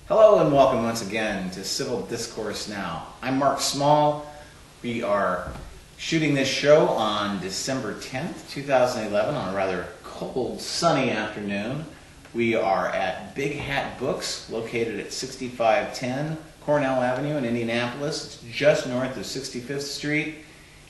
Hello and welcome once again to Civil Discourse Now. I'm Mark Small. We are shooting this show on December 10th, 2011 on a rather cold, sunny afternoon. We are at Big Hat Books, located at 6510 Cornell Avenue in Indianapolis. It's just north of 65th Street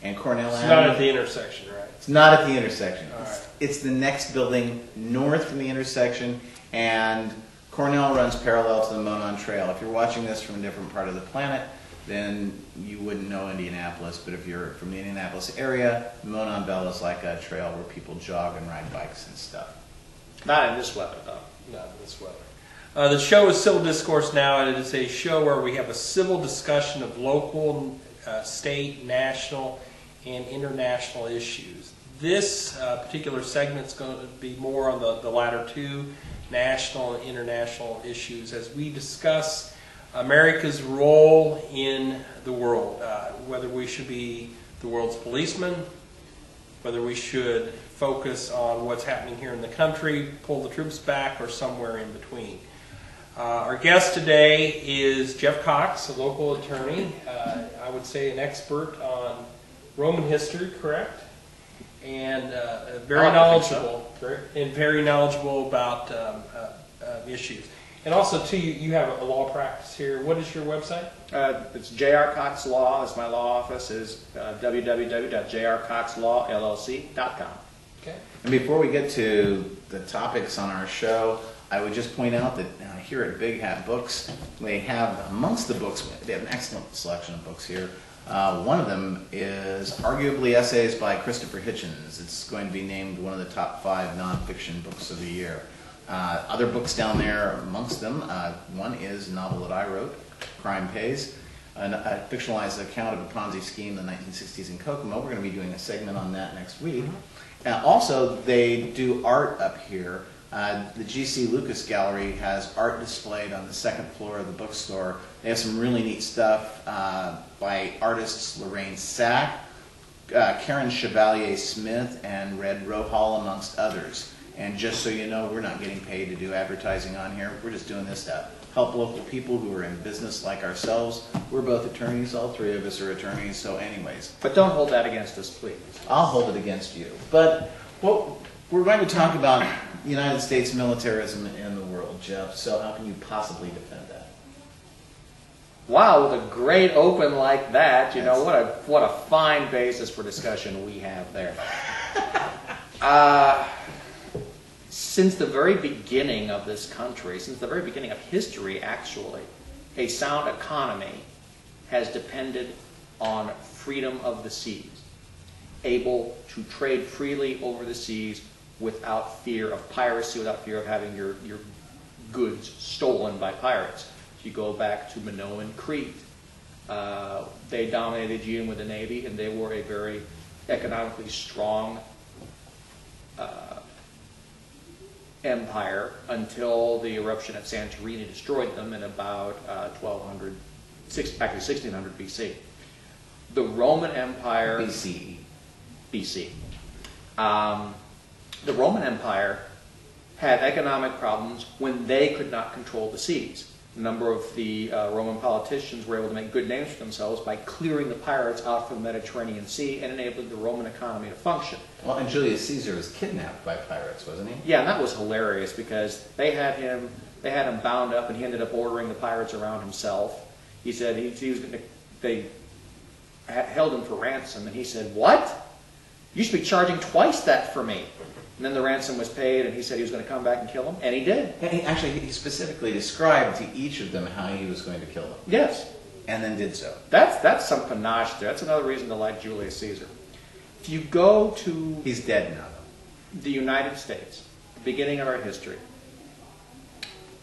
and Cornell Avenue. It's not at the intersection, right? It's not at the intersection. All right. It's the next building north from the intersection, and Cornell runs parallel to the Monon Trail. If you're watching this from a different part of the planet, then you wouldn't know Indianapolis, but if you're from the Indianapolis area, the Monon Bell is like a trail where people jog and ride bikes and stuff. Not in this weather, though. Not in this weather. The show is Civil Discourse Now, and it is a show where we have a civil discussion of local, state, national, and international issues. This particular segment is going to be more on the latter two, national and international issues, as we discuss America's role in the world, whether we should be the world's policeman, whether we should focus on what's happening here in the country, pull the troops back, or somewhere in between. Our guest today is Jeff Cox, a local attorney, I would say an expert on Roman history, correct? And very knowledgeable about issues. And also, too, you have a law practice here. What is your website? It's J.R. Cox Law. It's my law office. Is www.jrcoxlawllc.com. Okay. And before we get to the topics on our show, I would just point out that here at Big Hat Books, they have amongst the books, they have an excellent selection of books here. One of them is arguably essays by Christopher Hitchens. It's going to be named one of the top 5 nonfiction books of the year. Other books down there amongst them, one is a novel that I wrote, Crime Pays, a fictionalized account of a Ponzi scheme in the 1960s in Kokomo. We're going to be doing a segment on that next week. Also, they do art up here. The G.C. Lucas Gallery has art displayed on the second floor of the bookstore. They have some really neat stuff by artists Lorraine Sack, Karen Chevalier Smith, and Red Rohal, amongst others. And just so you know, we're not getting paid to do advertising on here. We're just doing this to help local people who are in business like ourselves. We're both attorneys. All 3 of us are attorneys. So anyways. But don't hold that against us, please. I'll hold it against you. But we're going to talk about United States militarism in the world, Jeff. So how can you possibly defend that? Wow, with a great open like that, you know, what a fine basis for discussion we have there. Since the very beginning of this country, since the very beginning of history, actually, a sound economy has depended on freedom of the seas, able to trade freely over the seas without fear of piracy, without fear of having your goods stolen by pirates. If you go back to Minoan Crete, they dominated the Aegean with the navy, and they were a very economically strong empire until the eruption at Santorini destroyed them in about 1600 BC. The Roman Empire... BCE. BC. The Roman Empire had economic problems when they could not control the seas. A number of the Roman politicians were able to make good names for themselves by clearing the pirates out from the Mediterranean Sea and enabling the Roman economy to function. Well, and Julius Caesar was kidnapped by pirates, wasn't he? Yeah, and that was hilarious because they had him bound up, and he ended up ordering the pirates around himself. He said he was going to. They held him for ransom, and he said, "What? You should be charging twice that for me." And then the ransom was paid, and he said he was going to come back and kill them, and he did. And he specifically described to each of them how he was going to kill them. Yes. And then did so. That's some panache there. That's another reason to like Julius Caesar. If you go to... He's dead now, though. The United States, the beginning of our history,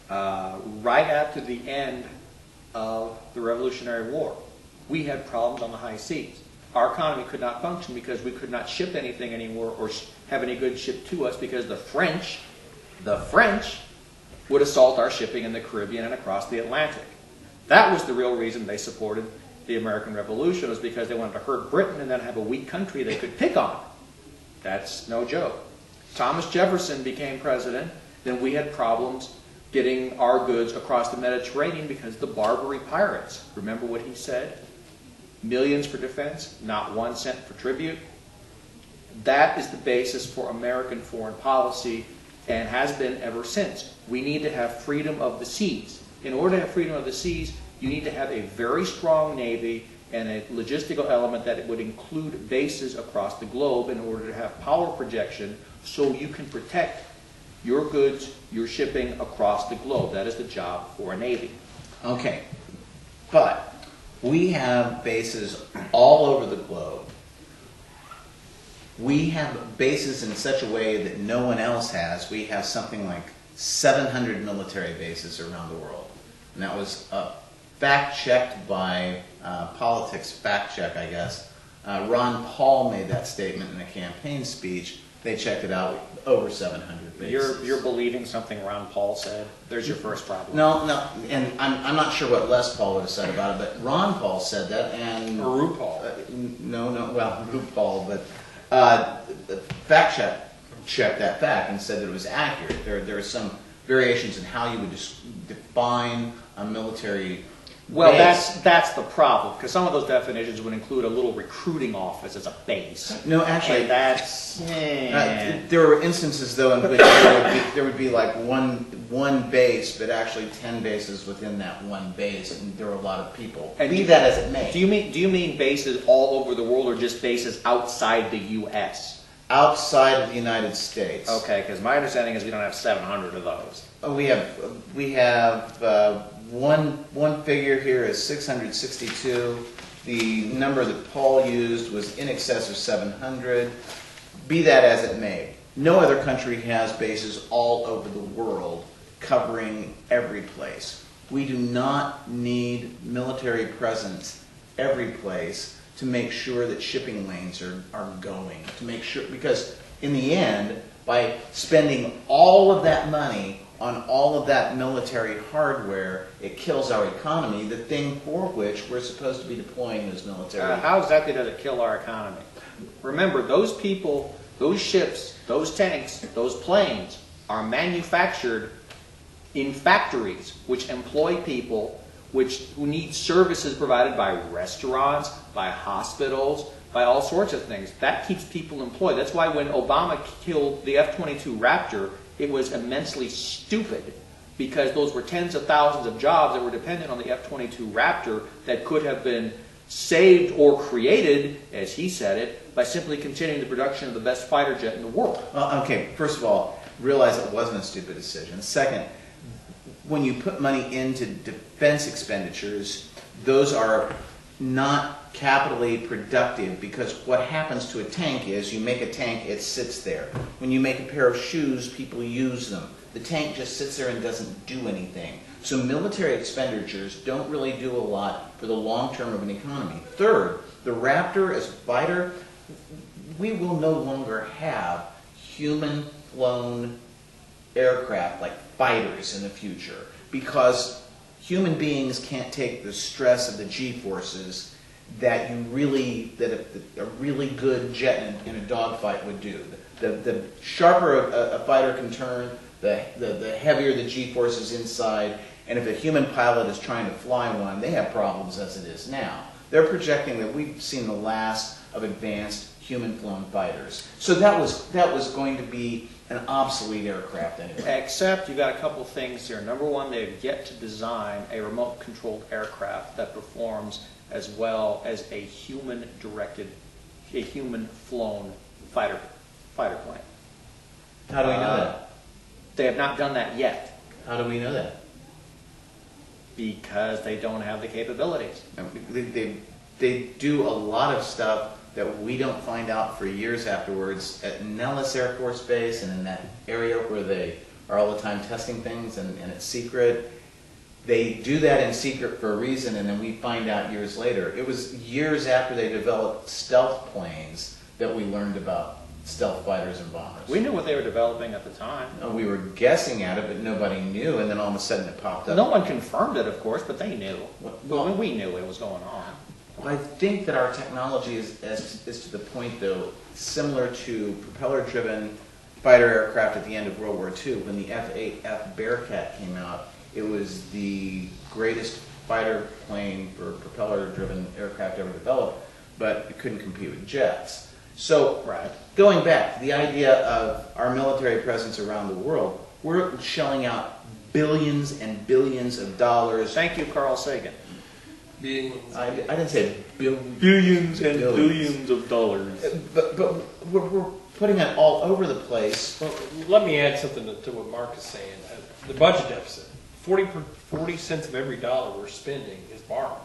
right after the end of the Revolutionary War, we had problems on the high seas. Our economy could not function because we could not ship anything anymore or have any goods shipped to us because the French would assault our shipping in the Caribbean and across the Atlantic. That was the real reason they supported the American Revolution, was because they wanted to hurt Britain and then have a weak country they could pick on. That's no joke. Thomas Jefferson became president, then we had problems getting our goods across the Mediterranean because the Barbary pirates. Remember what he said? Millions for defense, not 1 cent for tribute. That is the basis for American foreign policy and has been ever since. We need to have freedom of the seas. In order to have freedom of the seas, you need to have a very strong Navy and a logistical element that would include bases across the globe in order to have power projection so you can protect your goods, your shipping across the globe. That is the job for a Navy. Okay, but we have bases all over the globe. We have bases in such a way that no one else has. We have something like 700 military bases around the world. And that was fact-checked by Politics Fact Check, I guess. Ron Paul made that statement in a campaign speech. They checked it out, over 700 bases. You're believing something Ron Paul said? There's your first problem. No, and I'm not sure what Les Paul would have said about it, but Ron Paul said that, and... Or RuPaul. Well, RuPaul, but fact checked that fact and said that it was accurate. There are some variations in how you would define a military Well, base. that's the problem, because some of those definitions would include a little recruiting office as a base. No, actually, And that's... there were instances though in which there would be like one base, but actually 10 bases within that one base, and there were a lot of people. And Be that as it may. Do you mean bases all over the world, or just bases outside the U.S.? Outside of the United States. Okay, because my understanding is we don't have 700 of those. We have one figure here is 662. The number that Paul used was in excess of 700. Be that as it may, no other country has bases all over the world covering every place. We do not need military presence every place to make sure that shipping lanes are going, to make sure, because in the end, by spending all of that money on all of that military hardware, it kills our economy, the thing for which we're supposed to be deploying those military. How exactly does it kill our economy? Remember, those people, those ships, those tanks, those planes are manufactured in factories which employ people who need services provided by restaurants, by hospitals, by all sorts of things. That keeps people employed. That's why when Obama killed the F-22 Raptor, it was immensely stupid, because those were tens of thousands of jobs that were dependent on the F-22 Raptor that could have been saved or created, as he said it, by simply continuing the production of the best fighter jet in the world. Well, okay, first of all, realize it wasn't a stupid decision. Second, when you put money into defense expenditures, those are not capitally productive, because what happens to a tank is you make a tank, it sits there. When you make a pair of shoes, people use them. The tank just sits there and doesn't do anything. So military expenditures don't really do a lot for the long term of an economy. Third, the Raptor as a fighter, we will no longer have human-flown aircraft like fighters in the future, because human beings can't take the stress of the G-forces that a really good jet in a dogfight would do. The sharper a fighter can turn, the heavier the G-forces inside, and if a human pilot is trying to fly one, they have problems as it is now. They're projecting that we've seen the last of advanced human-flown fighters. So that was going to be an obsolete aircraft anyway. Except you've got a couple things here. Number one, they've yet to design a remote-controlled aircraft that performs as well as a human-directed, a human-flown fighter plane. How do we know that? They have not done that yet. How do we know that? Because they don't have the capabilities. They do a lot of stuff that we don't find out for years afterwards at Nellis Air Force Base and in that area where they are all the time testing things and it's secret. They do that in secret for a reason, and then we find out years later. It was years after they developed stealth planes that we learned about stealth fighters and bombers. We knew what they were developing at the time. We were guessing at it, but nobody knew, and then all of a sudden it popped up. No one confirmed it, of course, but they knew. Well, we knew it was going on. I think that our technology is to the point, though, similar to propeller-driven fighter aircraft at the end of World War II. When the F-8F Bearcat came out, it was the greatest fighter plane for propeller-driven aircraft ever developed, but it couldn't compete with jets. So, Right. going back, the idea of our military presence around the world, we're shelling out billions and billions of dollars. Thank you, Carl Sagan. I didn't say billions. Billions and Billions. billions of dollars. But we're putting it all over the place. Well, let me add something to what Mark is saying. The budget deficit, 40 cents of every dollar we're spending is borrowed.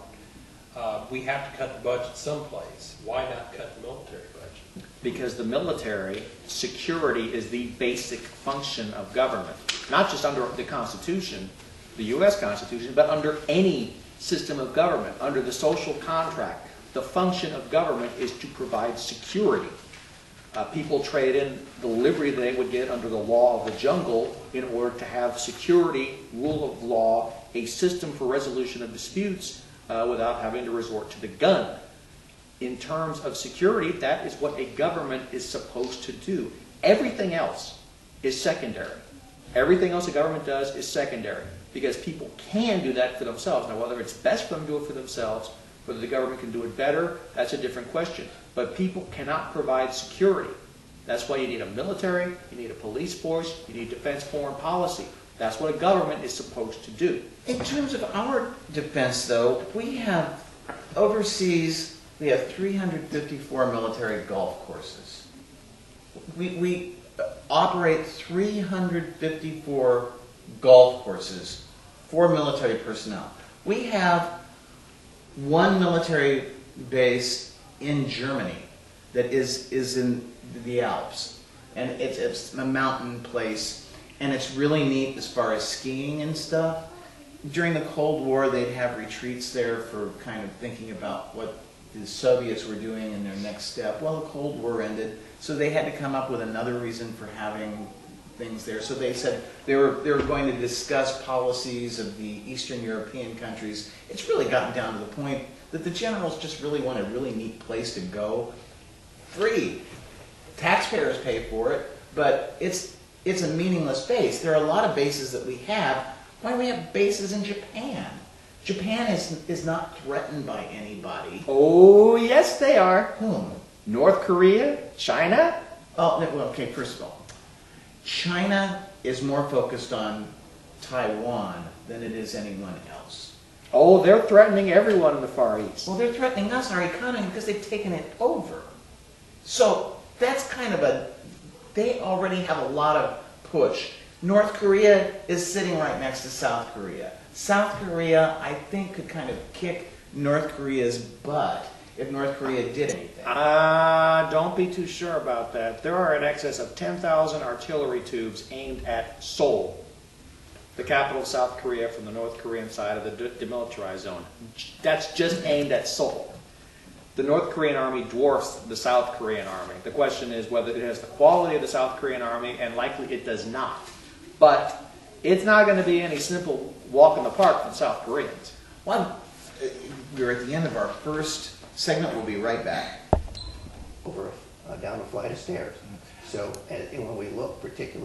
We have to cut the budget someplace. Why not cut the military budget? Because the military, security is the basic function of government. Not just under the Constitution, the U.S. Constitution, but under any system of government, under the social contract. The function of government is to provide security. People trade in the liberty that they would get under the law of the jungle in order to have security, rule of law, a system for resolution of disputes without having to resort to the gun. In terms of security, that is what a government is supposed to do. Everything else is secondary. Everything else a government does is secondary because people can do that for themselves. Now, whether it's best for them to do it for themselves, whether the government can do it better, that's a different question. But people cannot provide security. That's why you need a military, you need a police force, you need defense foreign policy. That's what a government is supposed to do. In terms of our defense, though, we have overseas, we have 354 military golf courses. We operate 354 golf courses for military personnel. We have one military base in Germany that is in the Alps, and it's a mountain place, and it's really neat as far as skiing and stuff. During the Cold War, they'd have retreats there for kind of thinking about what the Soviets were doing in their next step. Well, the Cold War ended, so they had to come up with another reason for having things there. So they said they were going to discuss policies of the Eastern European countries. It's really gotten down to the point that the generals just really want a really neat place to go. Free. Taxpayers pay for it, but it's a meaningless base. There are a lot of bases that we have. Why do we have bases in Japan? Japan is not threatened by anybody. Oh, yes, they are. Whom? North Korea? China? Oh, well, okay, first of all, China is more focused on Taiwan than it is anyone else. Oh, they're threatening everyone in the Far East. Well, they're threatening us, our economy, because they've taken it over. So that's kind of they already have a lot of push. North Korea is sitting right next to South Korea. South Korea, I think, could kind of kick North Korea's butt if North Korea did anything. Don't be too sure about that. There are in excess of 10,000 artillery tubes aimed at Seoul, the capital of South Korea, from the North Korean side of the demilitarized zone. That's just aimed at Seoul. The North Korean army dwarfs the South Korean army. The question is whether it has the quality of the South Korean army, and likely it does not. But it's not going to be any simple walk in the park for the South Koreans. Well, we're at the end of our first segment. We'll be right back. Over down a flight of stairs. So, and when we look particularly